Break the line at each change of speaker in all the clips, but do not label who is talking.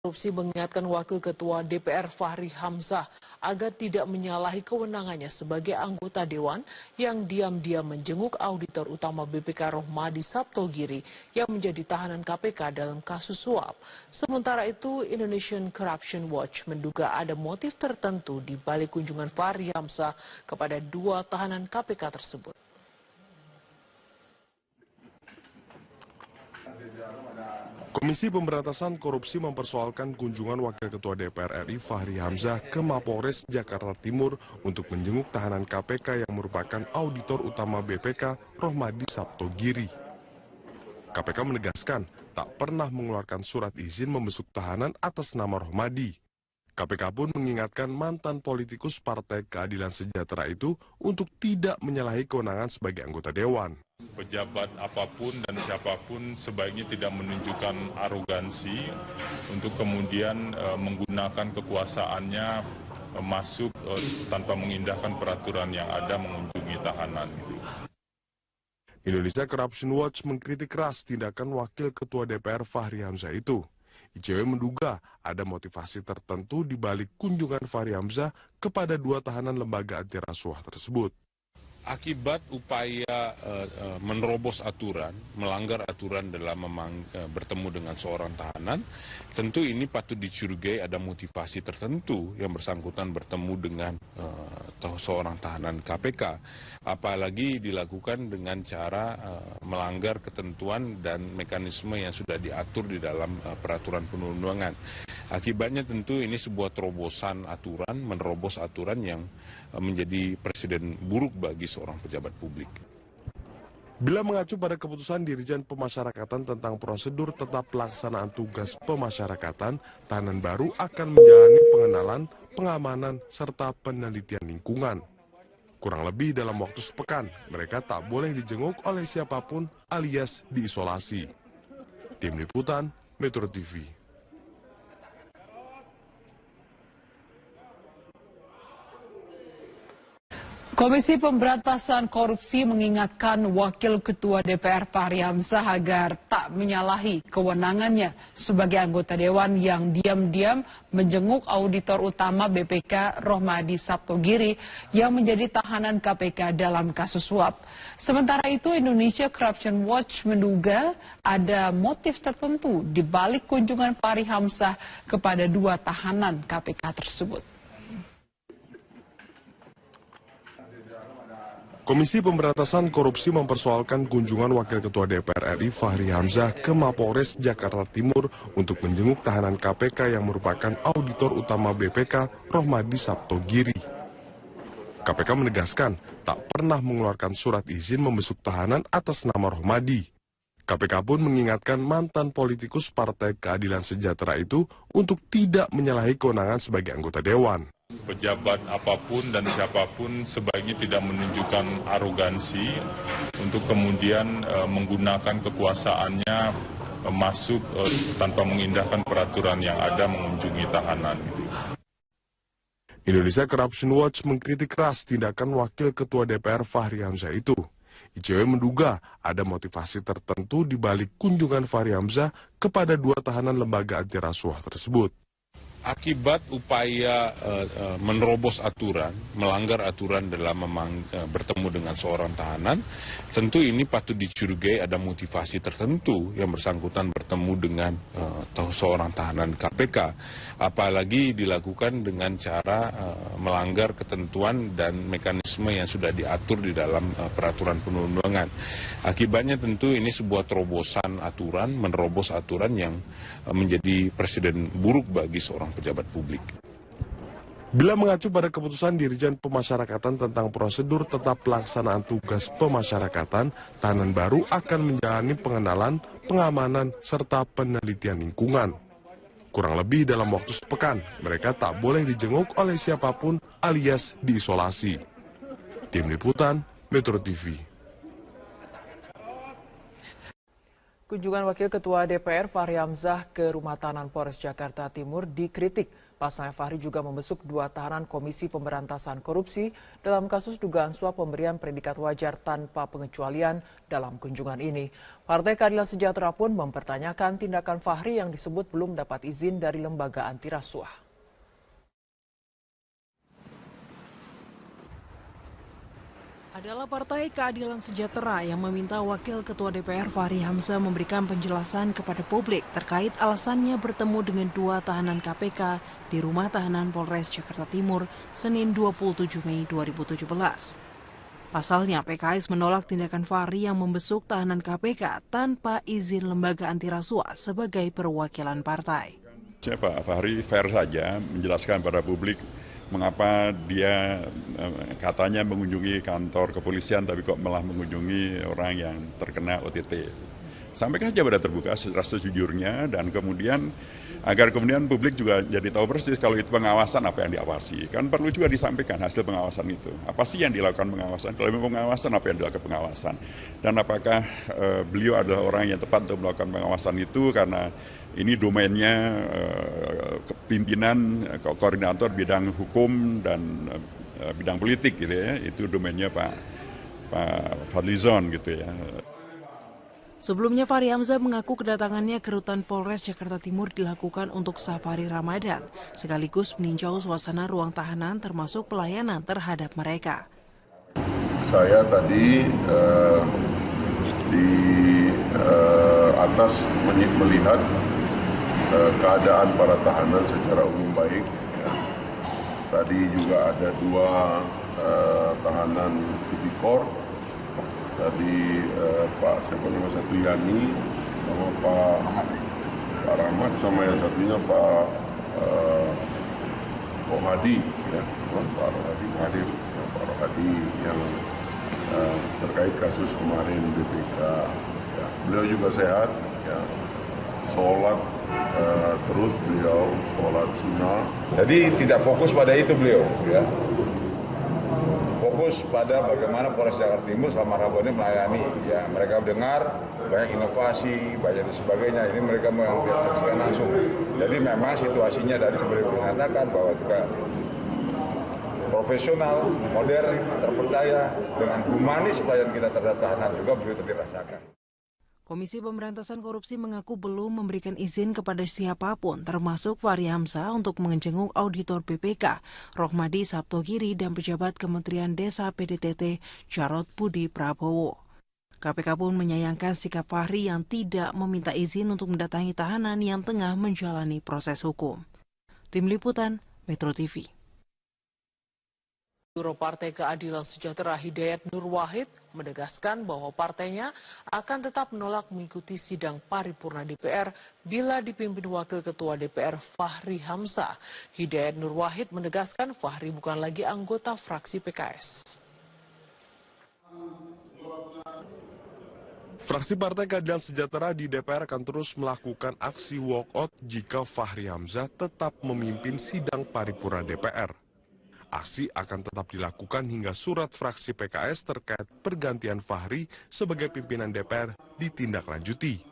Korupsi mengingatkan Wakil Ketua DPR Fahri Hamzah agar tidak menyalahi kewenangannya sebagai anggota Dewan yang diam-diam menjenguk auditor utama BPK Rohmadi Saptogiri yang menjadi tahanan KPK dalam kasus suap. Sementara itu, Indonesian Corruption Watch menduga ada motif tertentu di balik kunjungan Fahri Hamzah kepada dua tahanan KPK tersebut.
Komisi Pemberantasan Korupsi mempersoalkan kunjungan Wakil Ketua DPR RI Fahri Hamzah ke Mapolres Jakarta Timur untuk menjenguk tahanan KPK yang merupakan auditor utama BPK Rohmadi Saptogiri. KPK menegaskan tak pernah mengeluarkan surat izin membesuk tahanan atas nama Rohmadi. KPK pun mengingatkan mantan politikus Partai Keadilan Sejahtera itu untuk tidak menyalahi kewenangan sebagai anggota Dewan.
Pejabat apapun dan siapapun sebaiknya tidak menunjukkan arogansi untuk kemudian menggunakan kekuasaannya masuk tanpa mengindahkan peraturan yang ada mengunjungi tahanan.
Indonesia Corruption Watch mengkritik keras tindakan Wakil Ketua DPR Fahri Hamzah itu. ICW menduga ada motivasi tertentu di balik kunjungan Fahri Hamzah kepada dua tahanan lembaga anti rasuah tersebut.
Akibat upaya menerobos aturan, melanggar aturan dalam bertemu dengan seorang tahanan, tentu ini patut dicurigai ada motivasi tertentu yang bersangkutan bertemu dengan seorang tahanan KPK. Apalagi dilakukan dengan cara melanggar ketentuan dan mekanisme yang sudah diatur di dalam peraturan perundang-undangan. Akibatnya tentu ini sebuah terobosan aturan, menerobos aturan yang menjadi presiden buruk bagi seorang pejabat publik.
Bila mengacu pada keputusan Dirjen Pemasyarakatan tentang prosedur tetap pelaksanaan tugas pemasyarakatan, tahanan baru akan menjalani pengenalan, pengamanan, serta penelitian lingkungan. Kurang lebih dalam waktu sepekan, mereka tak boleh dijenguk oleh siapapun alias diisolasi. Tim Liputan, Metro TV.
Komisi Pemberantasan Korupsi mengingatkan Wakil Ketua DPR Fahri Hamzah agar tak menyalahi kewenangannya sebagai anggota Dewan yang diam-diam menjenguk auditor utama BPK Rohmadi Saptogiri yang menjadi tahanan KPK dalam kasus suap. Sementara itu, Indonesia Corruption Watch menduga ada motif tertentu di balik kunjungan Fahri Hamzah kepada dua tahanan KPK tersebut.
Komisi Pemberantasan Korupsi mempersoalkan kunjungan Wakil Ketua DPR RI Fahri Hamzah ke Mapolres Jakarta Timur untuk menjenguk tahanan KPK yang merupakan auditor utama BPK Rohmadi Saptogiri. KPK menegaskan tak pernah mengeluarkan surat izin membesuk tahanan atas nama Rohmadi. KPK pun mengingatkan mantan politikus Partai Keadilan Sejahtera itu untuk tidak menyalahi kewenangan sebagai anggota Dewan.
Pejabat apapun dan siapapun sebaiknya tidak menunjukkan arogansi untuk kemudian menggunakan kekuasaannya masuk tanpa mengindahkan peraturan yang ada mengunjungi tahanan.
Indonesia Corruption Watch mengkritik keras tindakan Wakil Ketua DPR Fahri Hamzah itu. ICW menduga ada motivasi tertentu di balik kunjungan Fahri Hamzah kepada dua tahanan lembaga anti rasuah tersebut.
Akibat upaya menerobos aturan, melanggar aturan dalam bertemu dengan seorang tahanan, tentu ini patut dicurigai ada motivasi tertentu yang bersangkutan bertemu dengan seorang tahanan KPK. Apalagi dilakukan dengan cara melanggar ketentuan dan mekanisme yang sudah diatur di dalam peraturan perundang-undangan. Akibatnya tentu ini sebuah terobosan aturan, menerobos aturan yang menjadi presiden buruk bagi seorang pejabat publik.
Bila mengacu pada keputusan Dirjen Pemasyarakatan tentang prosedur tetap pelaksanaan tugas pemasyarakatan, tahanan baru akan menjalani pengenalan, pengamanan, serta penelitian lingkungan. Kurang lebih dalam waktu sepekan, mereka tak boleh dijenguk oleh siapapun alias diisolasi. Tim Liputan, Metro TV.
Kunjungan Wakil Ketua DPR Fahri Hamzah ke Rumah Tahanan Polres Jakarta Timur dikritik. Pasalnya Fahri juga membesuk 2 tahanan Komisi Pemberantasan Korupsi dalam kasus dugaan suap pemberian predikat wajar tanpa pengecualian dalam kunjungan ini. Partai Keadilan Sejahtera pun mempertanyakan tindakan Fahri yang disebut belum dapat izin dari lembaga anti rasuah. Adalah Partai Keadilan Sejahtera yang meminta Wakil Ketua DPR Fahri Hamzah memberikan penjelasan kepada publik terkait alasannya bertemu dengan 2 tahanan KPK di Rumah Tahanan Polres Jakarta Timur Senin 27 Mei 2017. Pasalnya PKS menolak tindakan Fahri yang membesuk tahanan KPK tanpa izin lembaga anti rasuah sebagai perwakilan partai.
Pak Fahri fair saja menjelaskan pada publik mengapa dia katanya mengunjungi kantor kepolisian tapi kok malah mengunjungi orang yang terkena OTT. Sampaikan saja pada terbuka rasa sejujurnya dan kemudian agar kemudian publik juga jadi tahu persis kalau itu pengawasan apa yang diawasi. Kan perlu juga disampaikan hasil pengawasan itu. Apa sih yang dilakukan pengawasan? Kalau memang pengawasan apa yang dilakukan pengawasan? Dan apakah beliau adalah orang yang tepat untuk melakukan pengawasan itu karena ini domainnya pimpinan koordinator bidang hukum dan bidang politik gitu ya. Itu domainnya Pak Fadlizon gitu ya.
Sebelumnya Fahri Hamzah mengaku kedatangannya ke Rutan Polres Jakarta Timur dilakukan untuk safari Ramadan, sekaligus meninjau suasana ruang tahanan termasuk pelayanan terhadap mereka.
Saya tadi di atas melihat keadaan para tahanan secara umum baik. Ya. Tadi juga ada 2 tahanan tipikor. Tadi Pak siapa nama satu Yani sama Pak Rahmat sama yang satunya Pak Rohadi ya Pak Rohadi hadir Pak Rohadi yang terkait kasus kemarin BPK ya. Beliau juga sehat ya sholat terus beliau sholat sunnah.
Jadi tidak fokus pada itu beliau ya. Fokus pada bagaimana Polres Jakarta Timur selama Rabu ini melayani. Ya, mereka dengar banyak inovasi, banyak sebagainya. Ini mereka mau lihat saksikan langsung. Jadi memang situasinya tadi seperti mengatakan bahwa juga profesional, modern, terpercaya dengan humanis pelayanan kita terhadap tahanan juga begitu dirasakan.
Komisi Pemberantasan Korupsi mengaku belum memberikan izin kepada siapapun, termasuk Fahri Hamzah untuk menjenguk auditor BPK, Rohmadi Saptogiri dan pejabat Kementerian Desa PDTT, Jarod Budi Prabowo. KPK pun menyayangkan sikap Fahri yang tidak meminta izin untuk mendatangi tahanan yang tengah menjalani proses hukum. Tim Liputan, Metro TV. Juru Partai Keadilan Sejahtera Hidayat Nur Wahid menegaskan bahwa partainya akan tetap menolak mengikuti sidang paripurna DPR bila dipimpin Wakil Ketua DPR Fahri Hamzah. Hidayat Nur Wahid menegaskan Fahri bukan lagi anggota fraksi PKS.
Fraksi Partai Keadilan Sejahtera di DPR akan terus melakukan aksi walkout jika Fahri Hamzah tetap memimpin sidang paripurna DPR. Aksi akan tetap dilakukan hingga surat fraksi PKS terkait pergantian Fahri sebagai pimpinan DPR ditindaklanjuti.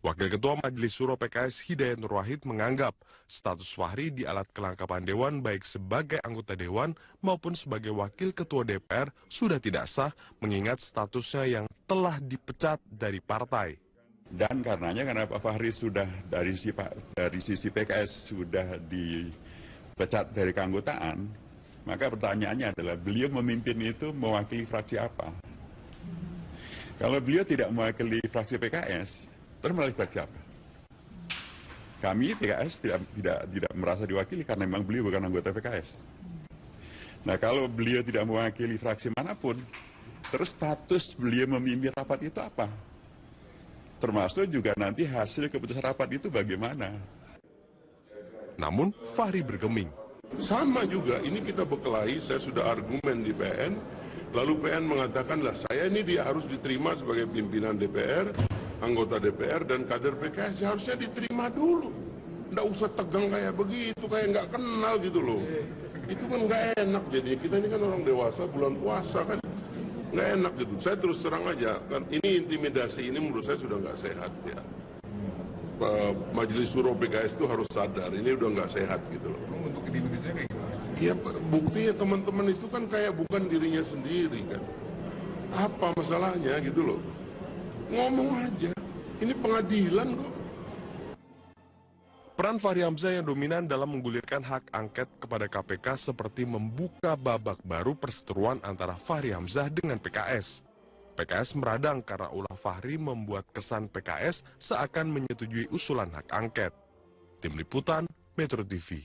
Wakil Ketua Majelis Syuro PKS Hidayat Nur Wahid menganggap status Fahri di alat kelengkapan Dewan baik sebagai anggota Dewan maupun sebagai Wakil Ketua DPR sudah tidak sah mengingat statusnya yang telah dipecat dari partai.
Dan karena Pak Fahri sudah dari sisi PKS sudah dipecat dari keanggotaan, maka pertanyaannya adalah beliau memimpin itu mewakili fraksi apa? Kalau beliau tidak mewakili fraksi PKS, terus mewakili fraksi apa? Kami PKS tidak merasa diwakili karena memang beliau bukan anggota PKS. Nah kalau beliau tidak mewakili fraksi manapun, terus status beliau memimpin rapat itu apa? Termasuk juga nanti hasil keputusan rapat itu bagaimana?
Namun Fahri bergeming.
Sama juga, ini kita bekelahi, saya sudah argumen di PN, lalu PN mengatakan lah saya ini dia harus diterima sebagai pimpinan DPR, anggota DPR dan kader PKS, harusnya diterima dulu. Nggak usah tegang kayak begitu, kayak nggak kenal gitu loh. Itu kan nggak enak jadinya, kita ini kan orang dewasa, bulan puasa kan. Nggak enak gitu. Saya terus terang aja, kan ini intimidasi ini menurut saya sudah nggak sehat ya. Majelis Syuro PKS itu harus sadar, ini udah nggak sehat gitu loh.
Untuk intimidasinya kayak gimana?
Ya buktinya teman-teman itu kan kayak bukan dirinya sendiri kan. Apa masalahnya gitu loh. Ngomong aja, ini pengadilan kok.
Peran Fahri Hamzah yang dominan dalam menggulirkan hak angket kepada KPK seperti membuka babak baru perseteruan antara Fahri Hamzah dengan PKS. PKS meradang karena ulah Fahri membuat kesan PKS seakan menyetujui usulan hak angket. Tim Liputan, Metro TV.